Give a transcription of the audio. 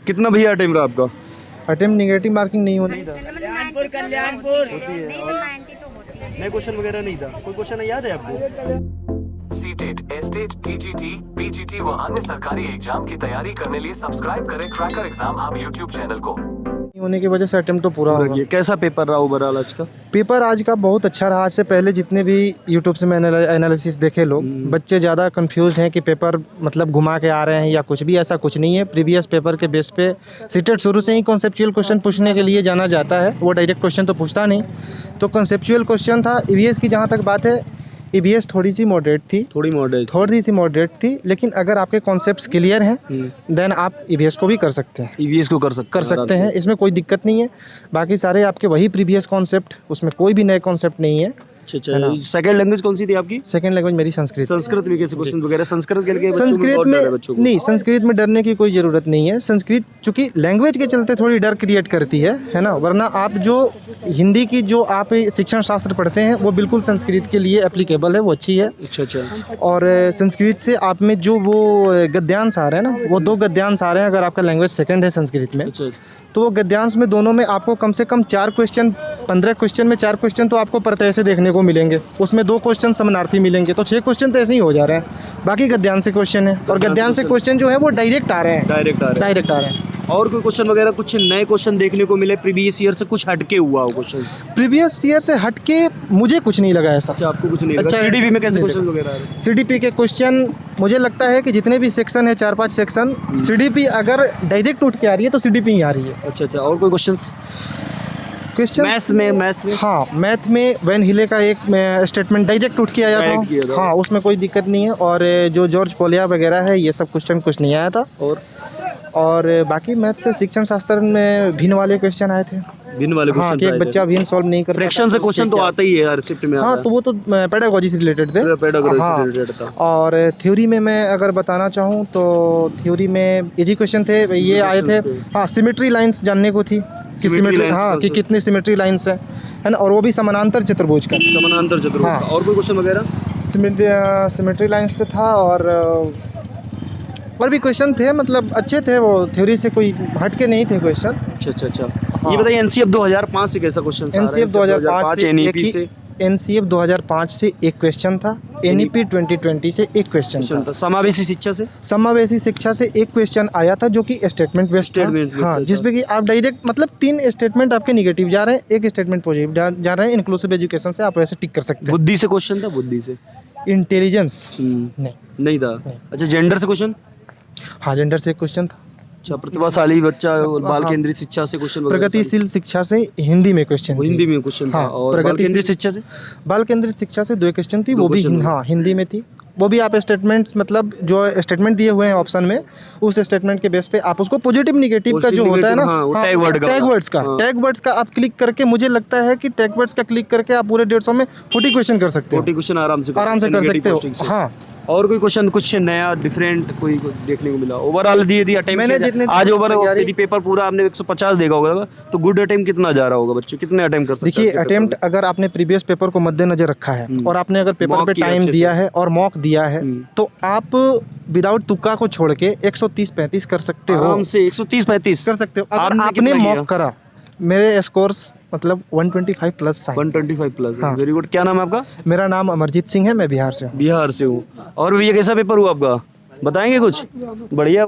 कितना भैया अटेम्प्ट रहा आपका? अटेम्प्ट नेगेटिव मार्किंग नहीं होनी। नए क्वेश्चन वगैरह नहीं था? कोई क्वेश्चन याद है आपको? सीटेट, एस्टेट, टीजीटी, पीजीटी व अन्य सरकारी एग्जाम की तैयारी करने लिए सब्सक्राइब करें cracker exam hub YouTube channel को। होने की वजह से अटेम्प्ट तो पूरा होगा। कैसा पेपर रहा ओवरऑल आज का? पेपर आज का बहुत अच्छा रहा। आज से पहले जितने भी यूट्यूब से मैंने एनालिसिस देखे लोग, बच्चे ज़्यादा कंफ्यूज हैं कि पेपर मतलब घुमा के आ रहे हैं या कुछ भी, ऐसा कुछ नहीं है। प्रीवियस पेपर के बेस पे सीटेट शुरू से ही कॉन्सेप्चुअल क्वेश्चन पूछने के लिए जाना जाता है। वो डायरेक्ट क्वेश्चन तो पूछता नहीं, तो कॉन्सेप्चुअल क्वेश्चन था। ईवीएस की जहाँ तक बात है, ईवीएस थोड़ी सी मॉडरेट थी, थोड़ी सी मॉडरेट थी, लेकिन अगर आपके कॉन्सेप्ट्स क्लियर हैं देन आप ईवीएस को भी कर सकते हैं। ईवीएस को कर सकते हैं, इसमें कोई दिक्कत नहीं है। बाकी सारे आपके वही प्रीवियस कॉन्सेप्ट, उसमें कोई भी नए कॉन्सेप्ट नहीं है। सेकंड लैंग्वेज कौन सी थी आपकी? सेकंड लैंग्वेज मेरी संस्कृत। संस्कृत में कैसे क्वेश्चन वगैरह? संस्कृत के लिए संस्कृत में नहीं, संस्कृत में डरने की कोई ज़रूरत नहीं है। संस्कृत चूँकि लैंग्वेज के चलते थोड़ी डर क्रिएट करती है ना, वरना आप जो हिंदी की जो आप शिक्षण शास्त्र पढ़ते हैं वो बिल्कुल संस्कृत के लिए एप्लीकेबल है, वो अच्छी है। अच्छा। और संस्कृत से आप में जो वो गद्यांश आ रहे हैं ना, वो 2 गद्यांश आ रहे हैं। अगर आपका लैंग्वेज सेकंड है संस्कृत में, तो वो गद्यांश में दोनों में आपको कम से कम 4 क्वेश्चन, 15 क्वेश्चन में 4 क्वेश्चन तो आपको प्रत्यय से देखने को मिलेंगे। उसमें 2 क्वेश्चन समानार्थी मिलेंगे, तो 6 क्वेश्चन तो ऐसे ही हो जा रहे हैं। बाकी गद्यांश से क्वेश्चन है, और गद्यांश से क्वेश्चन जो है वो डायरेक्ट आ रहे हैं। डायरेक्ट आ रहे हैं। और कोई क्वेश्चन वगैरह कुछ नए क्वेश्चन देखने को मिले प्रीवियस ईयर से, कुछ हटके हुआ हो क्वेश्चन? प्रीवियस ईयर से हटके मुझे कुछ नहीं लगा ऐसा। अच्छा, आपको कुछ नहीं लगा? सीडीपी में कैसे क्वेश्चन वगैरह आ रहे हैं? सीडीपी के क्वेश्चन मुझे लगता है कि जितने भी सेक्शन है, 4-5 सेक्शन, सीडीपी अगर डायरेक्ट उठ के आ रही है तो सीडीपी ही आ रही है। अच्छा। और कोई क्वेश्चन मैथ्स में? हाँ, मैथ में वैन हिले का एक स्टेटमेंट डायरेक्ट उठ के आया था। हाँ, उसमें कोई दिक्कत नहीं है। और जो जॉर्ज पोलिया वगैरह है, ये सब क्वेश्चन कुछ नहीं आया था। और बाकी मैथ से शिक्षण शास्त्र में भिन्न वाले क्वेश्चन आए थे। भिन्न वाले क्वेश्चन? हाँ, कि एक बच्चा भिन्न सॉल्व नहीं कर पाता। फ्रैक्शन से क्वेश्चन तो आता ही है हर शिफ्ट में। हाँ, तो वो तो पेडागोजी से रिलेटेड थे। हाँ। और थ्योरी में मैं अगर बताना चाहूँ तो थ्योरी में इजी क्वेश्चन थे, ये आए थे। हाँ, सिमेट्री लाइंस जानने को थी कि सिमेट्री, हाँ, कि कितनी सिमेट्री लाइंस है ना, और वो भी समानांतर चतुर्भुज का। हाँ। और कोई क्वेश्चन वगैरह? सिमेट्री लाइंस से था, और भी क्वेश्चन थे, मतलब अच्छे थे। वो थ्योरी से कोई हट के नहीं थे क्वेश्चन। अच्छा। ये बताइए एनसीएफ 2005 से कैसा क्वेश्चन? एनसीएफ 2005 से एनईपी से, एनसीएफ 2005 से एक क्वेश्चन था, एनईपी 2020 से एक क्वेश्चन था। समावेशी शिक्षा से एक क्वेश्चन आया था, जो कि स्टेटमेंट बेस्ड था। हाँ, जिसमें कि आप डायरेक्ट मतलब 3 स्टेटमेंट आपके निगेटिव जा रहे हैं, 1 स्टेटमेंट पॉजिटिव जा रहे हैं। इंक्लूसिव एजुकेशन से आप वैसे टिक कर सकते हैं। बुद्धि से क्वेश्चन था? बुद्धि से? इंटेलिजेंस नहीं था। अच्छा, जेंडर से क्वेश्चन? हाँ, जेंडर से एक क्वेश्चन था। अच्छा, प्रतिभाशाली बच्चा, बाल केंद्रित शिक्षा से क्वेश्चन? प्रगतिशील शिक्षा से हिंदी में क्वेश्चन था। हाँ, और बाल केंद्रित शिक्षा से? बाल केंद्रित शिक्षा से 2 क्वेश्चन थी, वो भी हाँ हिंदी में थी। वो भी आप स्टेटमेंट्स, मतलब जो स्टेटमेंट दिए हुए हैं ऑप्शन में, उस स्टेटमेंट के बेस पे आप उसको पॉजिटिव निगेटिव का जो होता है ना, टैग वर्ड्स का आप क्लिक करके, मुझे लगता है कि टैग वर्ड्स का क्लिक करके आप पूरे 150 में 40 क्वेश्चन कर सकते हो। 40 क्वेश्चन आराम से कर सकते हो। हाँ। और कोई क्वेश्चन कुछ नया डिफरेंट कोई देखने को मिला? ओवरऑल दिए अटेम्प्ट आज ओवरऑल पेपर पूरा आपने 150 देखा होगा, तो गुड अटेम्प्ट कितना जा रहा होगा? बच्चे कितने अटेम्प्ट कर सकते हैं? देखिए, अटेम्प्ट अगर आपने प्रीवियस पेपर को मद्देनजर रखा है और आपने अगर पेपर पे टाइम दिया है और मॉक दिया है, तो आप विदाउट तुक्का को छोड़ के 130-35 कर सकते हो आराम से। 130-35 कर सकते हो अगर आपने मॉक करा। मेरे स्कोर्स मतलब 125 प्लस। 125 प्लस। हाँ। Very good. क्या नाम है आपका? मेरा नाम अमरजीत सिंह है, मैं बिहार से हूँ। और ये कैसा पेपर हुआ आपका, बताएंगे कुछ? बढ़िया।